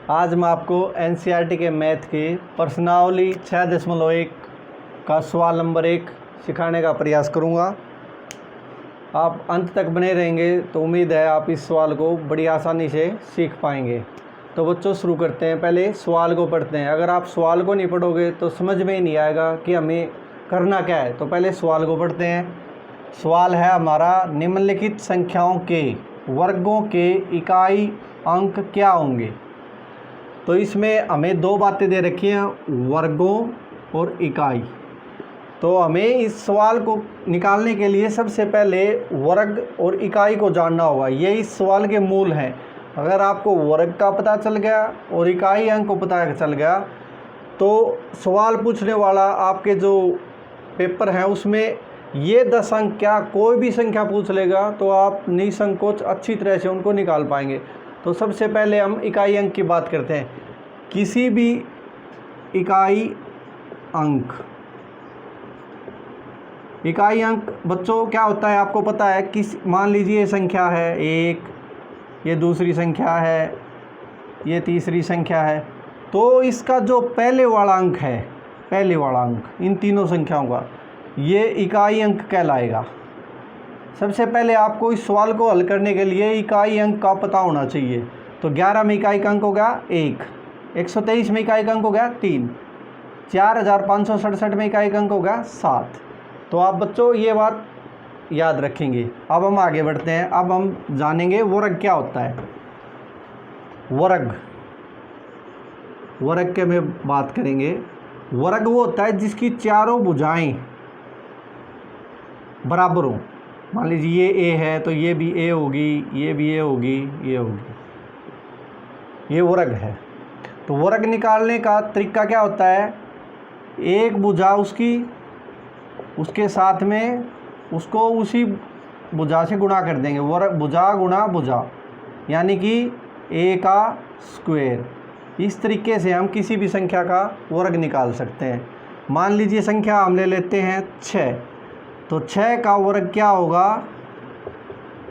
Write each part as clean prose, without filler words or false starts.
आज मैं आपको एनसीईआरटी के मैथ के प्रश्नावली 6.1 का सवाल नंबर 1 सिखाने का प्रयास करूंगा। आप अंत तक बने रहेंगे तो उम्मीद है आप इस सवाल को बड़ी आसानी से सीख पाएंगे। तो बच्चों शुरू करते हैं। पहले सवाल को पढ़ते हैं। अगर आप सवाल को नहीं पढ़ोगे तो समझ में ही नहीं आएगा कि हमें करना क्या है। तो पहले सवाल को पढ़ते हैं। सवाल है हमारा, निम्नलिखित संख्याओं के वर्गों के इकाई अंक क्या होंगे। तो इसमें हमें दो बातें दे रखी हैं, वर्गों और इकाई। तो हमें इस सवाल को निकालने के लिए सबसे पहले वर्ग और इकाई को जानना होगा। ये इस सवाल के मूल हैं। अगर आपको वर्ग का पता चल गया और इकाई अंक को पता चल गया तो सवाल पूछने वाला आपके जो पेपर हैं उसमें ये 10 अंक क्या कोई भी संख्या पूछ लेगा तो आप निसंकोच अच्छी तरह से उनको निकाल पाएंगे। तो सबसे पहले हम इकाई अंक की बात करते हैं। किसी भी इकाई अंक बच्चों क्या होता है आपको पता है। मान लीजिए ये संख्या है 1, ये दूसरी संख्या है, ये तीसरी संख्या है। तो इसका जो पहले वाला अंक है, पहले वाला अंक इन तीनों संख्याओं का, ये इकाई अंक कहलाएगा। सबसे पहले आपको इस सवाल को हल करने के लिए इकाई अंक का पता होना चाहिए। तो 11 में इकाई का अंक हो गया 1, 123 में इकाई का अंक हो गया 3, 4567 में इकाई का अंक हो गया 7। तो आप बच्चों ये बात याद रखेंगे। अब हम आगे बढ़ते हैं। अब हम जानेंगे वर्ग क्या होता है। वर्ग के में बात करेंगे। वर्ग वो होता है जिसकी चारों भुजाएं बराबर हो। मान लीजिए ये ए है तो ये भी ए होगी, ये भी ए होगी, ये होगी, ये वर्ग है। तो वर्ग निकालने का तरीका क्या होता है, एक भुजा उसके साथ में उसको उसी भुजा से गुणा कर देंगे। वर्ग भुजा गुणा भुजा यानी कि ए का स्क्वायर। इस तरीके से हम किसी भी संख्या का वर्ग निकाल सकते हैं। मान लीजिए संख्या हम ले लेते हैं 6, तो 6 का वर्ग क्या होगा,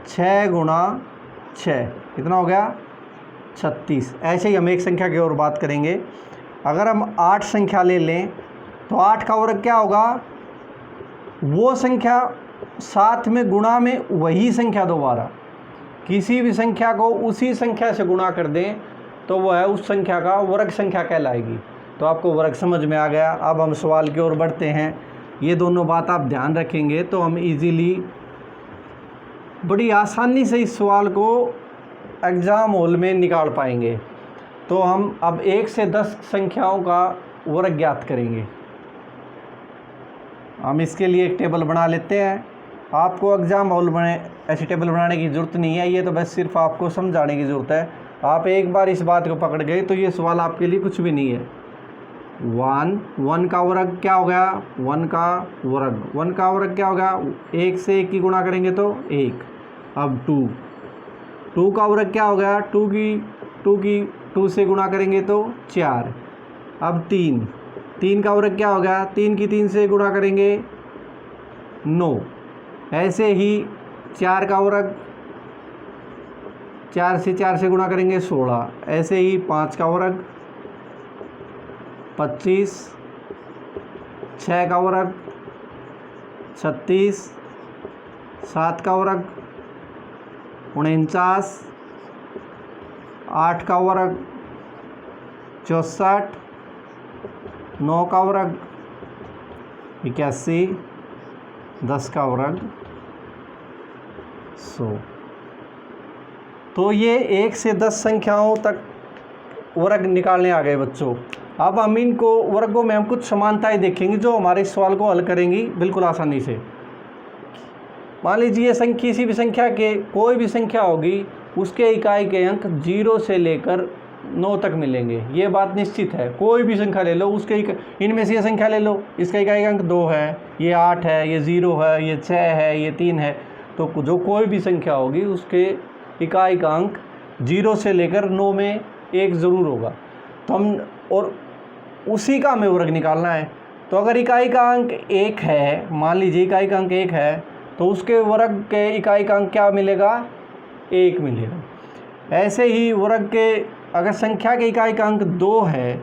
6 गुणा 6 कितना हो गया 36। ऐसे ही हम एक संख्या की और बात करेंगे। अगर हम 8 संख्या ले लें तो 8 का वर्ग क्या होगा, वो संख्या साथ में गुणा में वही संख्या दोबारा, किसी भी संख्या को उसी संख्या से गुणा कर दें तो वह उस संख्या का वर्ग संख्या कहलाएगी। तो आपको वर्ग समझ में आ गया। अब हम सवाल की ओर बढ़ते हैं। ये दोनों बात आप ध्यान रखेंगे तो हम इजीली बड़ी आसानी से इस सवाल को एग्ज़ाम हॉल में निकाल पाएंगे। तो हम अब 1 से 10 संख्याओं का वर्ग ज्ञात करेंगे। हम इसके लिए एक टेबल बना लेते हैं। आपको एग्ज़ाम हॉल में ऐसी टेबल बनाने की ज़रूरत नहीं है, ये तो बस सिर्फ आपको समझाने की ज़रूरत है। आप एक बार इस बात को पकड़ गए तो ये सवाल आपके लिए कुछ भी नहीं है। 1 का वर्ग क्या हो गया, 1 का वर्ग क्या हो गया, 1 से 1 की गुणा करेंगे तो 1। अब 2 का वर्ग क्या हो गया, 2 से गुणा करेंगे तो 4। अब 3 का वर्ग क्या हो गया, 3 की 3 से गुणा करेंगे 9। ऐसे ही 4 का वर्ग 4 से गुणा करेंगे 16। ऐसे ही 5 का वर्ग 25, 6 का वर्ग 36, 7 का वर्ग 49, 8 का वर्ग 64, 9 का वर्ग 81, 10 का वर्ग 100। तो ये 1 से 10 संख्याओं तक वर्ग निकालने आ गए बच्चों। अब हम इनको वर्गों में हम कुछ समानताएं देखेंगे जो हमारे सवाल को हल करेंगी बिल्कुल आसानी से। मान लीजिए किसी भी संख्या के कोई भी संख्या होगी उसके इकाई के अंक 0 से लेकर 9 तक मिलेंगे। ये बात निश्चित है। कोई भी संख्या ले लो, उसके इनमें से ये संख्या ले लो, इसका इकाई का अंक 2 है, ये 8 है, ये 0 है, ये 6 है, ये 3 है। तो जो कोई भी संख्या होगी उसके इकाई का अंक 0 से लेकर 9 में एक ज़रूर होगा। तो हम और उसी का हमें वर्ग निकालना है। तो अगर इकाई का अंक 1 है, मान लीजिए इकाई का अंक 1 है तो उसके वर्ग के इकाई का अंक क्या मिलेगा, 1 मिलेगा। ऐसे ही वर्ग के अगर संख्या के इकाई का अंक 2 है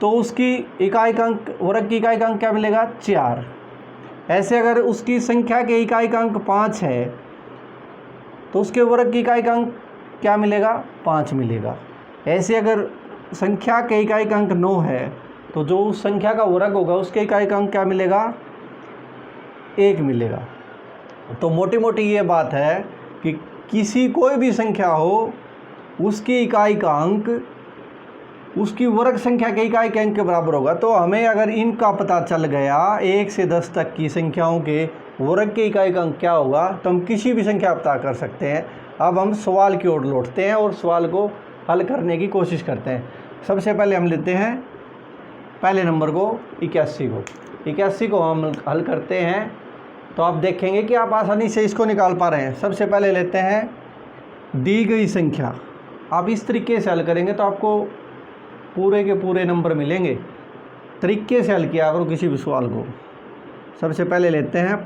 तो उसकी इकाई का अंक, वर्ग की इकाई का अंक क्या मिलेगा? 4। ऐसे अगर उसकी संख्या के इकाई का अंक 5 है तो उसके वर्ग की इकाई का अंक क्या मिलेगा? 5 मिलेगा। ऐसे अगर संख्या के इकाई का अंक 9 है तो जो उस संख्या का वर्ग होगा उसके इकाई का अंक क्या मिलेगा? 1 मिलेगा। तो मोटी मोटी ये बात है कि किसी कोई भी संख्या हो उसकी इकाई का अंक उसकी वर्ग संख्या के इकाई के अंक के बराबर होगा। तो हमें अगर इनका पता चल गया 1 से 10 तक की संख्याओं के वर्ग के इकाई का अंक क्या होगा तो हम किसी भी संख्या पता कर सकते हैं। अब हम सवाल की ओर लौटते हैं और सवाल को हल करने की कोशिश करते हैं। सबसे पहले हम लेते हैं पहले नंबर को 81 को हम हल करते हैं तो आप देखेंगे कि आप आसानी से इसको निकाल पा रहे हैं। सबसे पहले लेते हैं दी गई संख्या। आप इस तरीके से हल करेंगे तो आपको पूरे के पूरे नंबर मिलेंगे। तरीके से हल किया करो किसी भी सवाल को। सबसे पहले लेते हैं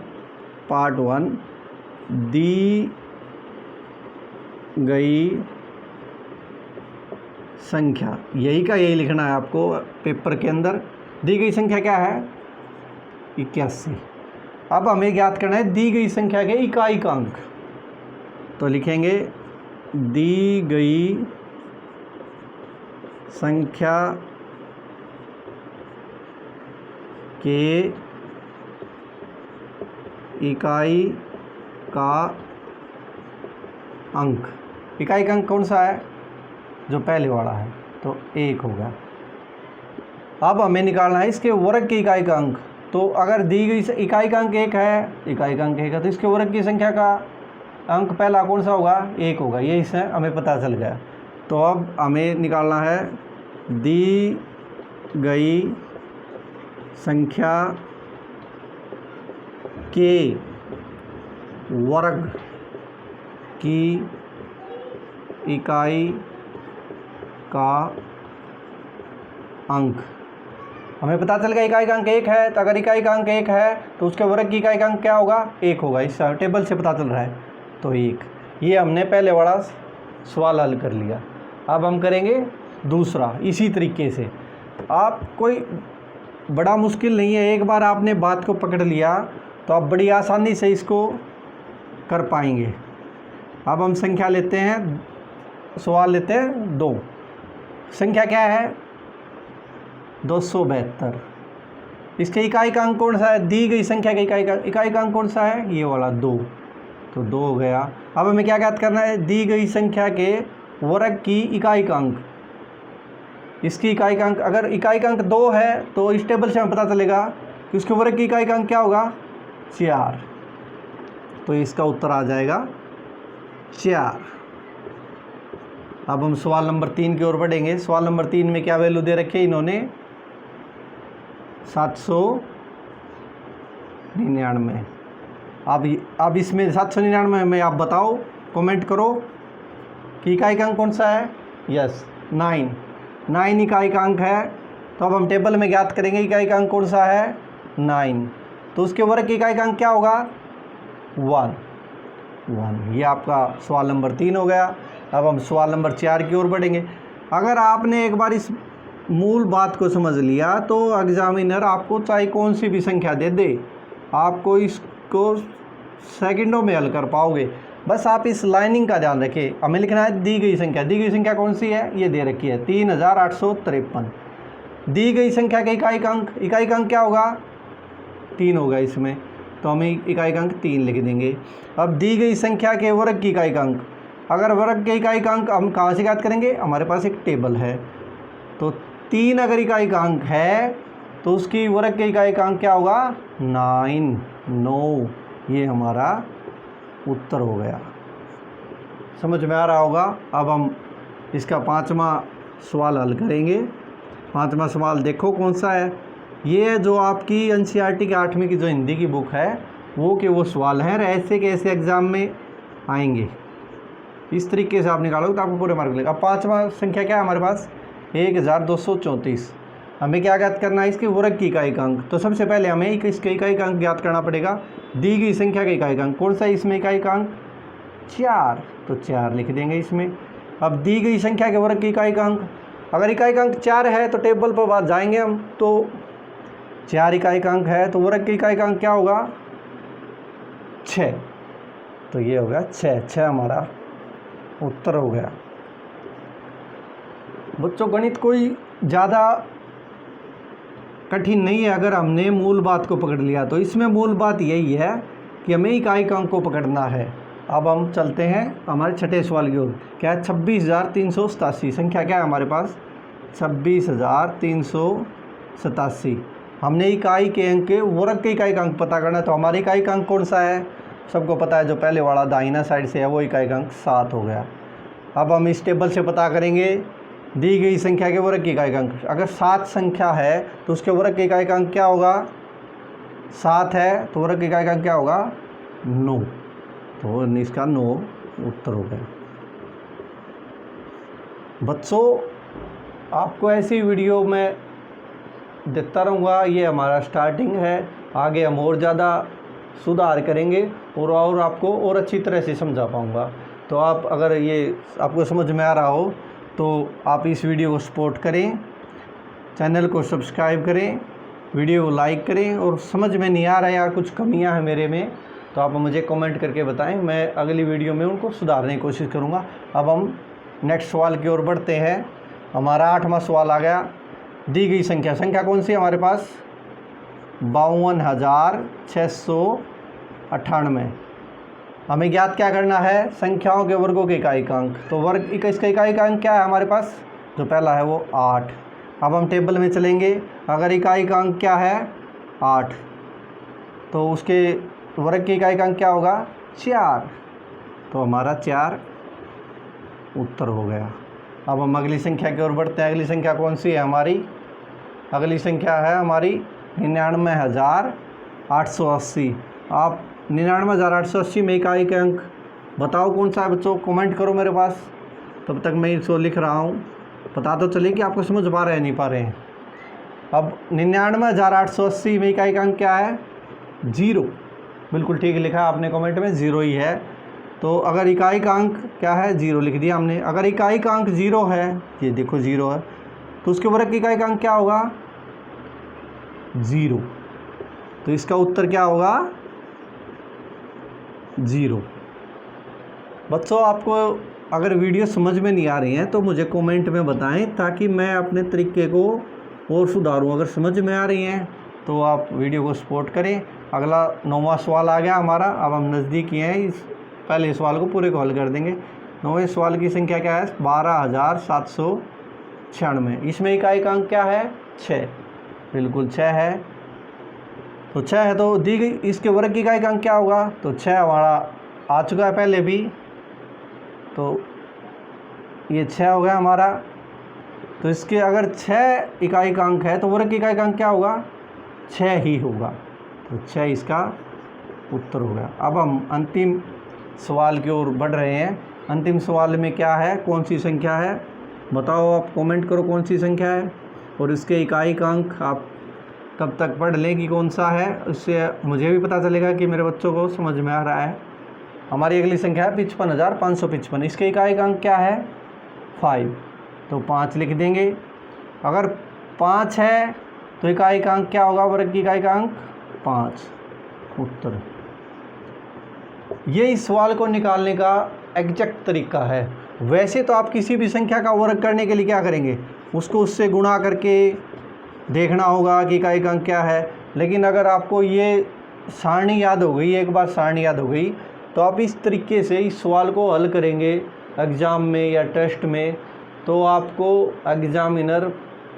पार्ट 1, दी गई संख्या। यही का यही लिखना है आपको पेपर के अंदर। दी गई संख्या क्या है? 81। अब हमें ज्ञात करना है दी गई संख्या के इकाई का अंक। तो लिखेंगे दी गई संख्या के इकाई का अंक। इकाई का अंक कौन सा है? जो पहले वाला है, तो 1 होगा। अब हमें निकालना है इसके वर्ग की इकाई का अंक। तो अगर दी गई इकाई का अंक 1 है, इकाई का अंक 1 है, तो इसके वर्ग की संख्या का अंक पहला कौन सा होगा? 1 होगा। ये इससे हमें पता चल गया। तो अब हमें निकालना है दी गई संख्या के वर्ग की इकाई का अंक। हमें पता चल गया इकाई का अंक 1 है, तो अगर इकाई का अंक 1 है तो उसके वर्ग की इकाई का अंक क्या होगा? 1 होगा। इस टेबल से पता चल रहा है, तो 1। ये हमने पहले वाला सवाल हल कर लिया। अब हम करेंगे दूसरा इसी तरीके से। आप कोई बड़ा मुश्किल नहीं है, एक बार आपने बात को पकड़ लिया तो आप बड़ी आसानी से इसको कर पाएंगे। अब हम संख्या लेते हैं, सवाल लेते हैं 2। संख्या क्या है? 272। इसके इकाई का अंक कौन सा है? दी गई संख्या के इकाई का अंक कौन सा है? ये वाला 2। तो 2 हो गया। अब हमें क्या ज्ञात करना है? दी गई संख्या के वर्ग की इकाई का अंक। इसकी इकाई का अंक, अगर इकाई का अंक 2 है तो इस टेबल से हमें पता चलेगा कि उसके वर्ग की इकाई का अंक क्या होगा? 4। तो इसका उत्तर आ जाएगा 4। अब हम सवाल नंबर 3 की ओर बढ़ेंगे। सवाल नंबर 3 में क्या वैल्यू दे रखी है इन्होंने? 799। अब इसमें 799 में आप बताओ, कमेंट करो कि इकाई का अंक कौन सा है? यस, 9 इकाई का अंक है। तो अब हम टेबल में ज्ञात करेंगे इकाई का अंक कौन सा है? 9। तो उसके वर्ग की इकाई का अंक क्या होगा? 1। ये आपका सवाल नंबर 3 हो गया। अब हम सवाल नंबर 4 की ओर बढ़ेंगे। अगर आपने एक बार इस मूल बात को समझ लिया तो एग्जामिनर आपको चाहे कौन सी भी संख्या दे दे, आपको इसको सेकंडों में हल कर पाओगे। बस आप इस लाइनिंग का ध्यान रखें। हमें लिखना है दी गई संख्या। दी गई संख्या कौन सी है? ये दे रखी है 3853। दी गई संख्या के इकाई का अंक क्या होगा? 3 होगा इसमें, तो हम इकाई का अंक 3 लिख देंगे। अब दी गई संख्या के वर्ग की इकाई का अंक। अगर वर्ग के इकाई का अंक हम कहाँ से ज्ञात करेंगे? हमारे पास एक टेबल है। तो 3 अगर इकाई का अंक है तो उसकी वर्ग के इकाई का अंक क्या होगा? 9। ये हमारा उत्तर हो गया। समझ में आ रहा होगा। अब हम इसका 5वां सवाल हल करेंगे। 5वां सवाल देखो कौन सा है। ये जो आपकी NCERT के 8वीं की जो हिंदी की बुक है वो सवाल हैं, ऐसे के ऐसे एग्ज़ाम में आएंगे। इस तरीके से आप निकालोगे तो आपको पूरे मार्क मिलेगा। अब 5वां संख्या क्या है हमारे पास? 1234। हमें क्या ज्ञात करना है? इसके वर्ग की इकाई का अंक। तो सबसे पहले हमें इसके इकाई का अंक ज्ञात करना पड़ेगा। दी गई संख्या के इकाई का अंक कौन सा है? इसमें इकाई का अंक 4, तो 4 लिख देंगे इसमें। अब दी गई संख्या के वर्ग की इकाई का अंक, अगर इकाई का अंक 4 है तो टेबल पर बात जाएंगे हम, तो 4 इकाई का अंक है तो वर्ग की इकाई का अंक क्या होगा 6, तो ये हो गया 6 हमारा उत्तर हो गया। बच्चों गणित कोई ज़्यादा कठिन नहीं है अगर हमने मूल बात को पकड़ लिया तो। इसमें मूल बात यही है कि हमें इकाई का अंक को पकड़ना है। अब हम चलते हैं हमारे छठे सवाल की ओर। क्या है 26,387, संख्या क्या है हमारे पास 26,387। हमने इकाई के अंक के वर्ग के इकाई का अंक पता करना है, तो हमारी इकाई का अंक कौन सा है, सबको पता है जो पहले वाला दाहिना साइड से है वो इकाई का अंक 7 हो गया। अब हम इस टेबल से पता करेंगे दी गई संख्या के वर्ग की इकाई का अंक। अगर 7 संख्या है तो उसके वर्ग की इकाई का अंक क्या होगा, 7 है तो वर्ग की इकाई का अंक क्या होगा 9, तो इसका 9 उत्तर हो गया। बच्चों आपको ऐसी वीडियो में देता रहूँगा, ये हमारा स्टार्टिंग है, आगे हम और ज़्यादा सुधार करेंगे और आपको और अच्छी तरह से समझा पाऊँगा। तो आप अगर ये आपको समझ में आ रहा हो तो आप इस वीडियो को सपोर्ट करें, चैनल को सब्सक्राइब करें, वीडियो को लाइक करें, और समझ में नहीं आ रहा है या कुछ कमियां हैं मेरे में तो आप मुझे कमेंट करके बताएं, मैं अगली वीडियो में उनको सुधारने की कोशिश करूंगा। अब हम नेक्स्ट सवाल की ओर बढ़ते हैं। हमारा 8वां सवाल आ गया। दी गई संख्या कौन सी है हमारे पास 52,698। हमें ज्ञात क्या करना है, संख्याओं के वर्गों के इकाई का अंक। तो वर्ग इसका इकाई का अंक क्या है हमारे पास, जो पहला है वो 8। अब हम टेबल में चलेंगे, अगर इकाई का अंक क्या है 8 तो उसके वर्ग की इकाई का अंक क्या होगा 4, तो हमारा 4 उत्तर हो गया। अब हम अगली संख्या की ओर बढ़ते हैं। अगली संख्या कौन सी है हमारी, अगली संख्या है हमारी 99,880। आप 99,880 में इकाई के अंक बताओ कौन सा है बच्चों, कमेंट करो मेरे पास, तब तक मैं इसको लिख रहा हूँ, पता तो चले कि आपको समझ पा रहे हैं नहीं पा रहे हैं। अब 99,880 में इकाई का अंक क्या है 0, बिल्कुल ठीक लिखा है आपने कमेंट में, 0 ही है। तो अगर इकाई का अंक क्या है 0 लिख दिया हमने। अगर इकाई का अंक 0 है, ये देखो 0 है, तो उसके वर्ग की इकाई का अंक क्या होगा 0, तो इसका उत्तर क्या होगा 0। बच्चों आपको अगर वीडियो समझ में नहीं आ रही है तो मुझे कमेंट में बताएं ताकि मैं अपने तरीके को और सुधारूं। अगर समझ में आ रही हैं तो आप वीडियो को सपोर्ट करें। अगला 9वां सवाल आ गया हमारा। अब हम नज़दीक ही हैं, इस पहले सवाल को पूरे को हल कर देंगे। 9वें सवाल की संख्या क्या है 12,796। इसमें इकाई का अंक क्या है 6, बिल्कुल 6 है, तो 6 है तो दी गई इसके वर्ग की इकाई का अंक क्या होगा, तो 6 हमारा आ चुका है पहले भी, तो ये 6 हो गया हमारा। तो इसके अगर 6 इकाई का अंक है तो वर्ग की इकाई का अंक क्या होगा 6 ही होगा, तो 6 इसका उत्तर हो गया। अब हम अंतिम सवाल की ओर बढ़ रहे हैं। अंतिम सवाल में क्या है, कौन सी संख्या है बताओ, आप कमेंट करो कौन सी संख्या है, और इसके इकाई का अंक आप तब तक पढ़ लें कि कौन सा है, उससे मुझे भी पता चलेगा कि मेरे बच्चों को समझ में आ रहा है। हमारी अगली संख्या है 55,555। इसके इकाई का अंक क्या है 5, तो 5 लिख देंगे। अगर 5 है तो इकाई का अंक क्या होगा, वर्ग की इकाई का अंक 5, उत्तर। ये इस सवाल को निकालने का एग्जैक्ट तरीका है। वैसे तो आप किसी भी संख्या का वर्ग करने के लिए क्या करेंगे, उसको उससे गुणा करके देखना होगा कि इकाई का अंक क्या है। लेकिन अगर आपको ये सारणी याद हो गई, एक बार सारणी याद हो गई, तो आप इस तरीके से इस सवाल को हल करेंगे एग्ज़ाम में या टेस्ट में, तो आपको एग्जामिनर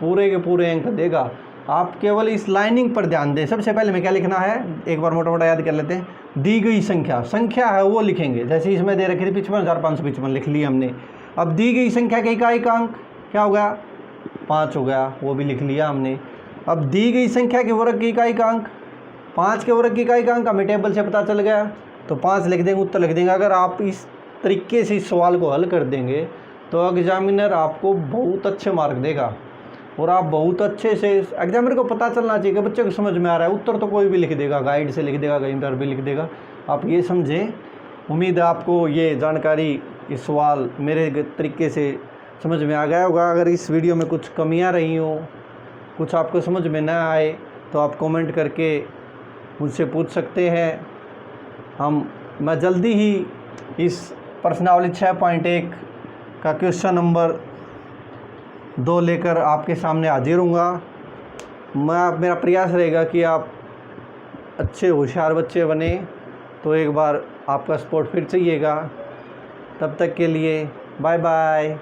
पूरे के पूरे अंक देगा। आप केवल इस लाइनिंग पर ध्यान दें। सबसे पहले में क्या लिखना है, एक बार मोटा मोटा याद कर लेते हैं। दी गई संख्या है वो लिखेंगे, जैसे इसमें दे रखी थी 55,555 लिख ली हमने। अब दी गई संख्या के इकाई का अंक क्या हो गया 5 हो गया, वो भी लिख लिया हमने। अब दी गई संख्या के वर्ग की इकाई का अंक 5 के वर्ग की इकाई का अंक हमें टेबल से पता चल गया, तो 5 लिख देंगे, उत्तर लिख देंगे। अगर आप इस तरीके से इस सवाल को हल कर देंगे तो एग्जामिनर आपको बहुत अच्छे मार्क देगा, और आप बहुत अच्छे से एग्जामिनर को पता चलना चाहिए कि बच्चे को समझ में आ रहा है। उत्तर तो कोई भी लिख देगा, गाइड से लिख देगा, कहीं पर भी लिख देगा, आप ये समझें। उम्मीद है आपको ये जानकारी ये सवाल मेरे तरीके से समझ में आ गया होगा। अगर इस वीडियो में कुछ कमियां रही हों, कुछ आपको समझ में ना आए, तो आप कमेंट करके मुझसे पूछ सकते हैं। मैं जल्दी ही इस प्रश्नावली 6.1 का क्वेश्चन नंबर 2 लेकर आपके सामने हाजिर हूँगा। मेरा प्रयास रहेगा कि आप अच्छे होशियार बच्चे बने। तो एक बार आपका सपोर्ट फिर चाहिएगा। तब तक के लिए बाय बाय।